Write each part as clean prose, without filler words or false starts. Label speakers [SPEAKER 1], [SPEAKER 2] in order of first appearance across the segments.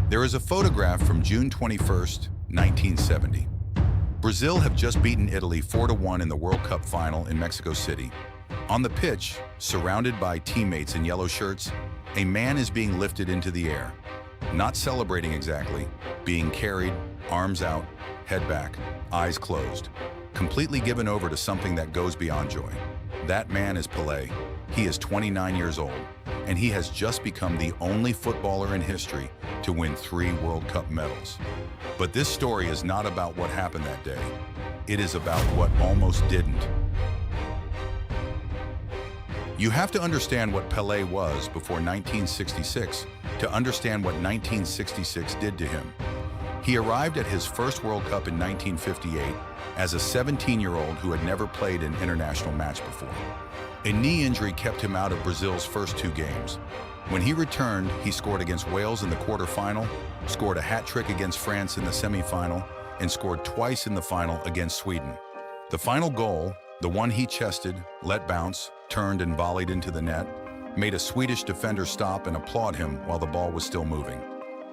[SPEAKER 1] There is a photograph from June 21st, 1970. Brazil have just beaten Italy 4-1 in the World Cup final in Mexico City. On the pitch, surrounded by teammates in yellow shirts, a man is being lifted into the air. Not celebrating exactly, being carried, arms out, head back, eyes closed, completely given over to something that goes beyond joy. That man is Pelé. He is 29 years old, and he has just become the only footballer in history to win 3 World Cup medals. But this story is not about what happened that day. It is about what almost didn't. You have to understand what Pelé was before 1966 to understand what 1966 did to him. He arrived at his first World Cup in 1958 as a 17-year-old who had never played an international match before. A knee injury kept him out of Brazil's first 2 games. When he returned, he scored against Wales in the quarterfinal, scored a hat-trick against France in the semifinal, and scored twice in the final against Sweden. The final goal, the one he chested, let bounce, turned and volleyed into the net, made a Swedish defender stop and applaud him while the ball was still moving.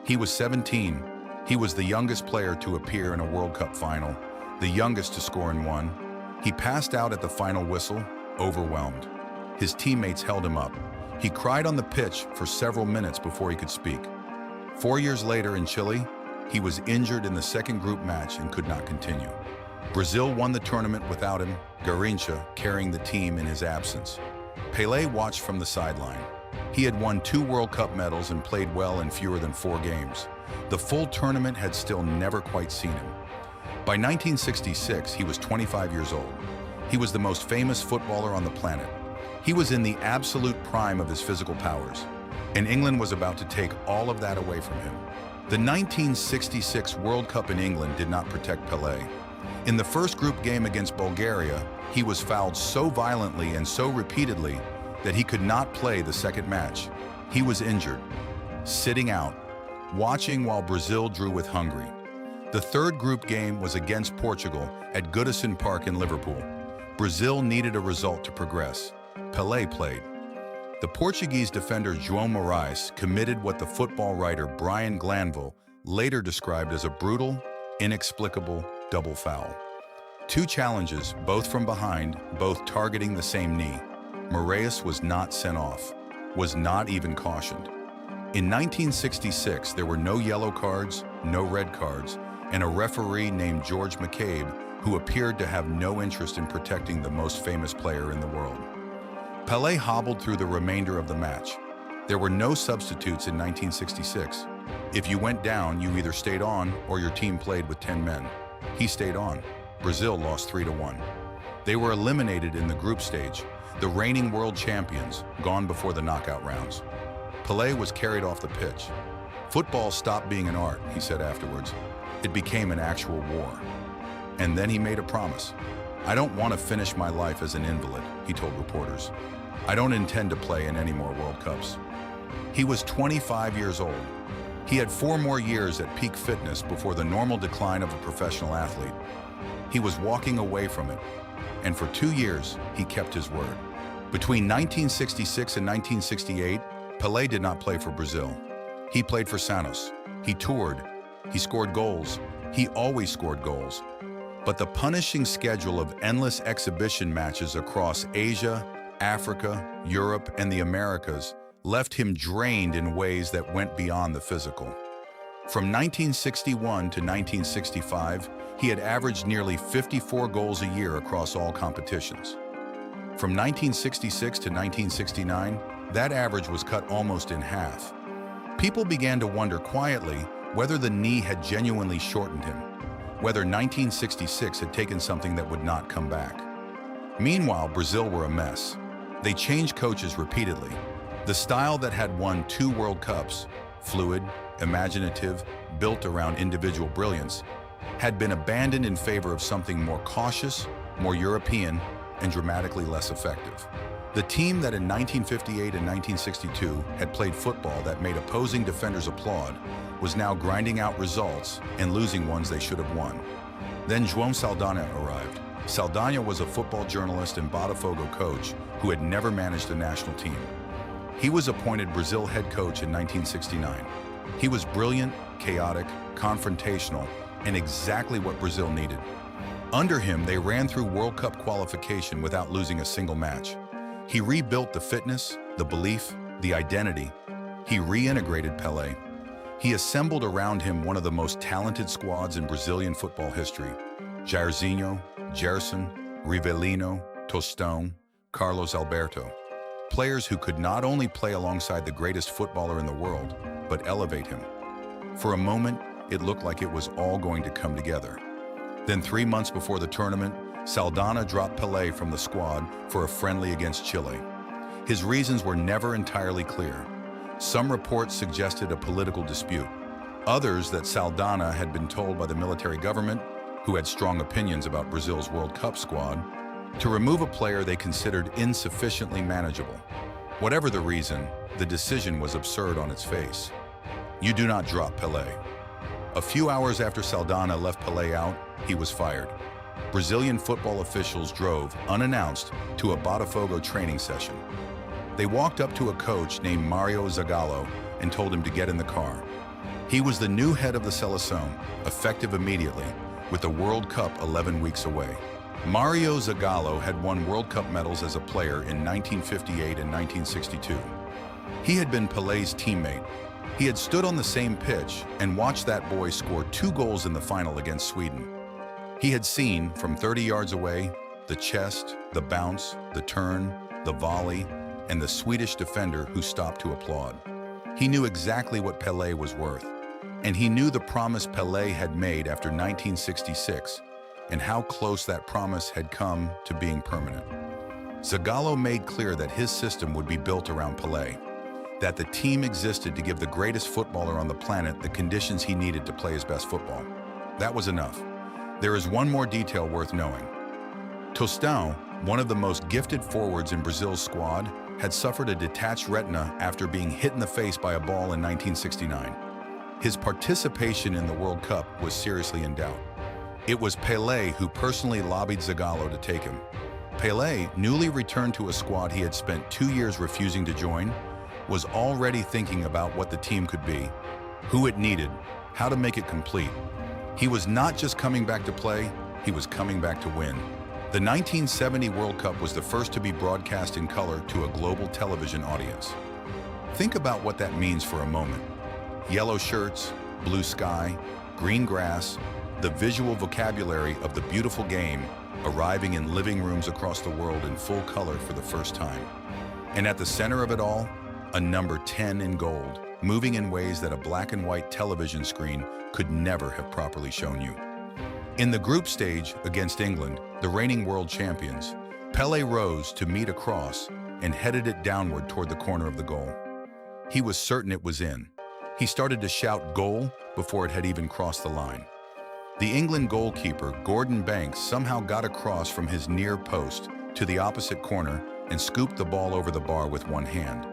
[SPEAKER 1] He was 17. He was the youngest player to appear in a World Cup final, the youngest to score in one. He passed out at the final whistle, overwhelmed. His teammates held him up. He cried on the pitch for several minutes before he could speak. 4 years later in Chile, he was injured in the second group match and could not continue. Brazil won the tournament without him, Jairzinho carrying the team in his absence. Pelé watched from the sideline. He had won 2 World Cup medals and played well in fewer than 4 games. The full tournament had still never quite seen him. By 1966, he was 25 years old. He was the most famous footballer on the planet. He was in the absolute prime of his physical powers, and England was about to take all of that away from him. The 1966 World Cup in England did not protect Pelé. In the first group game against Bulgaria, he was fouled so violently and so repeatedly that he could not play the second match. He was injured, sitting out, watching while Brazil drew with Hungary. The third group game was against Portugal at Goodison Park in Liverpool. Brazil needed a result to progress. Pelé played. The Portuguese defender João Moraes committed what the football writer Brian Glanville later described as a brutal, inexplicable double foul. 2 challenges, both from behind, both targeting the same knee. Moraes was not sent off, was not even cautioned. In 1966, there were no yellow cards, no red cards, and a referee named George McCabe who appeared to have no interest in protecting the most famous player in the world. Pelé hobbled through the remainder of the match. There were no substitutes in 1966. If you went down, you either stayed on or your team played with 10 men. He stayed on. Brazil lost 3-1. They were eliminated in the group stage, the reigning world champions, gone before the knockout rounds. Pelé was carried off the pitch. "Football stopped being an art," he said afterwards. "It became an actual war." And then he made a promise. "I don't want to finish my life as an invalid," he told reporters. "I don't intend to play in any more World Cups." He was 25 years old. He had 4 more years at peak fitness before the normal decline of a professional athlete. He was walking away from it, and for 2 years, he kept his word. Between 1966 and 1968, Pelé did not play for Brazil. He played for Santos. He toured. He scored goals. He always scored goals. But the punishing schedule of endless exhibition matches across Asia, Africa, Europe, and the Americas left him drained in ways that went beyond the physical. From 1961 to 1965, he had averaged nearly 54 goals a year across all competitions. From 1966 to 1969, that average was cut almost in half. People began to wonder quietly whether the knee had genuinely shortened him, whether 1966 had taken something that would not come back. Meanwhile, Brazil were a mess. They changed coaches repeatedly. The style that had won 2 World Cups, fluid, imaginative, built around individual brilliance, had been abandoned in favor of something more cautious, more European, and dramatically less effective. The team that in 1958 and 1962 had played football that made opposing defenders applaud was now grinding out results and losing ones they should have won. Then João Saldanha arrived. Saldanha was a football journalist and Botafogo coach who had never managed a national team. He was appointed Brazil head coach in 1969. He was brilliant, chaotic, confrontational, and exactly what Brazil needed. Under him, they ran through World Cup qualification without losing a single match. He rebuilt the fitness, the belief, the identity. He reintegrated Pelé. He assembled around him one of the most talented squads in Brazilian football history. Jairzinho, Gerson, Rivelino, Tostão, Carlos Alberto. Players who could not only play alongside the greatest footballer in the world, but elevate him. For a moment, it looked like it was all going to come together. Then 3 months before the tournament, Saldanha dropped Pelé from the squad for a friendly against Chile. His reasons were never entirely clear. Some reports suggested a political dispute. Others that Saldanha had been told by the military government, who had strong opinions about Brazil's World Cup squad, to remove a player they considered insufficiently manageable. Whatever the reason, the decision was absurd on its face. You do not drop Pelé. A few hours after Saldanha left Pelé out, he was fired. Brazilian football officials drove, unannounced, to a Botafogo training session. They walked up to a coach named Mario Zagallo and told him to get in the car. He was the new head of the Seleção, effective immediately, with the World Cup 11 weeks away. Mario Zagallo had won World Cup medals as a player in 1958 and 1962. He had been Pelé's teammate. He had stood on the same pitch and watched that boy score 2 goals in the final against Sweden. He had seen, from 30 yards away, the chest, the bounce, the turn, the volley, and the Swedish defender who stopped to applaud. He knew exactly what Pelé was worth, and he knew the promise Pelé had made after 1966, and how close that promise had come to being permanent. Zagallo made clear that his system would be built around Pelé, that the team existed to give the greatest footballer on the planet the conditions he needed to play his best football. That was enough. There is one more detail worth knowing. Tostão, one of the most gifted forwards in Brazil's squad, had suffered a detached retina after being hit in the face by a ball in 1969. His participation in the World Cup was seriously in doubt. It was Pelé who personally lobbied Zagallo to take him. Pelé, newly returned to a squad he had spent 2 years refusing to join, was already thinking about what the team could be, who it needed, how to make it complete. He was not just coming back to play, he was coming back to win. The 1970 World Cup was the first to be broadcast in color to a global television audience. Think about what that means for a moment. Yellow shirts, blue sky, green grass, the visual vocabulary of the beautiful game arriving in living rooms across the world in full color for the first time. And at the center of it all, a number 10 in gold, moving in ways that a black and white television screen could never have properly shown you. In the group stage against England, the reigning world champions, Pelé rose to meet a cross and headed it downward toward the corner of the goal. He was certain it was in. He started to shout "goal" before it had even crossed the line. The England goalkeeper, Gordon Banks, somehow got across from his near post to the opposite corner and scooped the ball over the bar with one hand.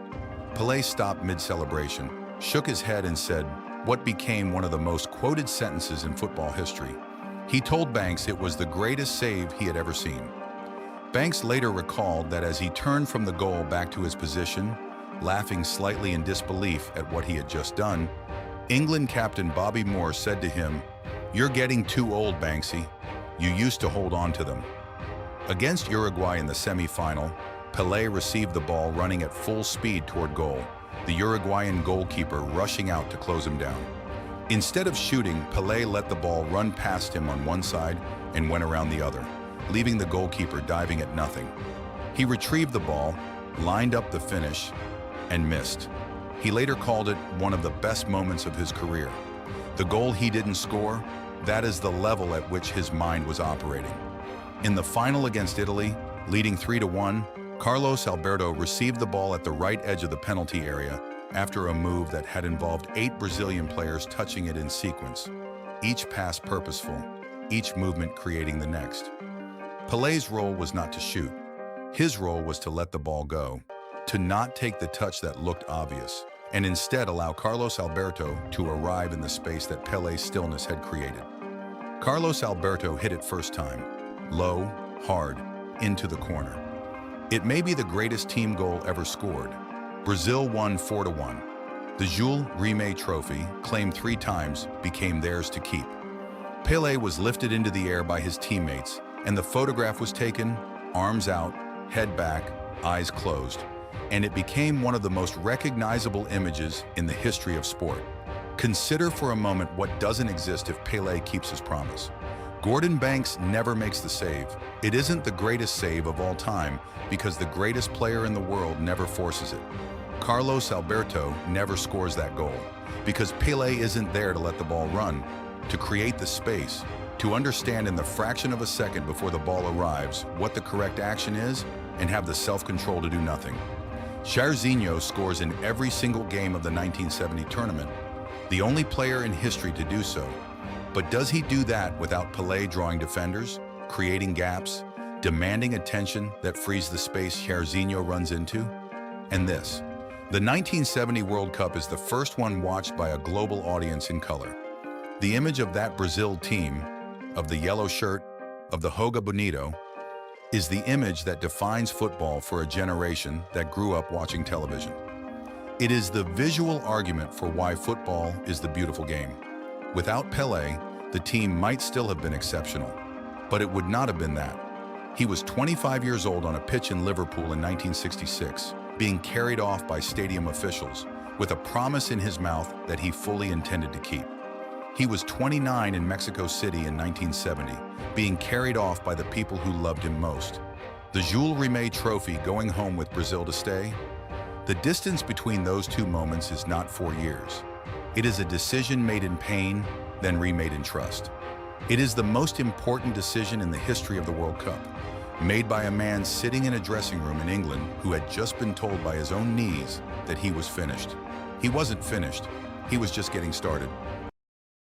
[SPEAKER 1] Pelé stopped mid-celebration, shook his head and said what became one of the most quoted sentences in football history. He told Banks it was the greatest save he had ever seen. Banks later recalled that as he turned from the goal back to his position, laughing slightly in disbelief at what he had just done, England captain Bobby Moore said to him, "You're getting too old, Banksy. You used to hold on to them." Against Uruguay in the semi-final, Pelé received the ball running at full speed toward goal, the Uruguayan goalkeeper rushing out to close him down. Instead of shooting, Pelé let the ball run past him on one side and went around the other, leaving the goalkeeper diving at nothing. He retrieved the ball, lined up the finish, and missed. He later called it one of the best moments of his career. The goal he didn't score, that is the level at which his mind was operating. In the final against Italy, leading 3-1, Carlos Alberto received the ball at the right edge of the penalty area after a move that had involved 8 Brazilian players touching it in sequence, each pass purposeful, each movement creating the next. Pelé's role was not to shoot. His role was to let the ball go, to not take the touch that looked obvious, and instead allow Carlos Alberto to arrive in the space that Pelé's stillness had created. Carlos Alberto hit it first time, low, hard, into the corner. It may be the greatest team goal ever scored. Brazil won 4-1. The Jules Rimet Trophy, claimed 3 times, became theirs to keep. Pelé was lifted into the air by his teammates, and the photograph was taken, arms out, head back, eyes closed, and it became one of the most recognizable images in the history of sport. Consider for a moment what doesn't exist if Pelé keeps his promise. Gordon Banks never makes the save. It isn't the greatest save of all time because the greatest player in the world never forces it. Carlos Alberto never scores that goal because Pelé isn't there to let the ball run, to create the space, to understand in the fraction of a second before the ball arrives what the correct action is and have the self-control to do nothing. Jairzinho scores in every single game of the 1970 tournament, the only player in history to do so. But does he do that without Pelé drawing defenders, creating gaps, demanding attention that frees the space Jairzinho runs into? And this, the 1970 World Cup is the first one watched by a global audience in color. The image of that Brazil team, of the yellow shirt, of the Joga Bonito, is the image that defines football for a generation that grew up watching television. It is the visual argument for why football is the beautiful game. Without Pelé, the team might still have been exceptional, but it would not have been that. He was 25 years old on a pitch in Liverpool in 1966, being carried off by stadium officials, with a promise in his mouth that he fully intended to keep. He was 29 in Mexico City in 1970, being carried off by the people who loved him most. The Jules Rimet Trophy going home with Brazil to stay? The distance between those 2 moments is not 4 years. It is a decision made in pain, then remade in trust. It is the most important decision in the history of the World Cup, made by a man sitting in a dressing room in England who had just been told by his own knees that he was finished. He wasn't finished. He was just getting started.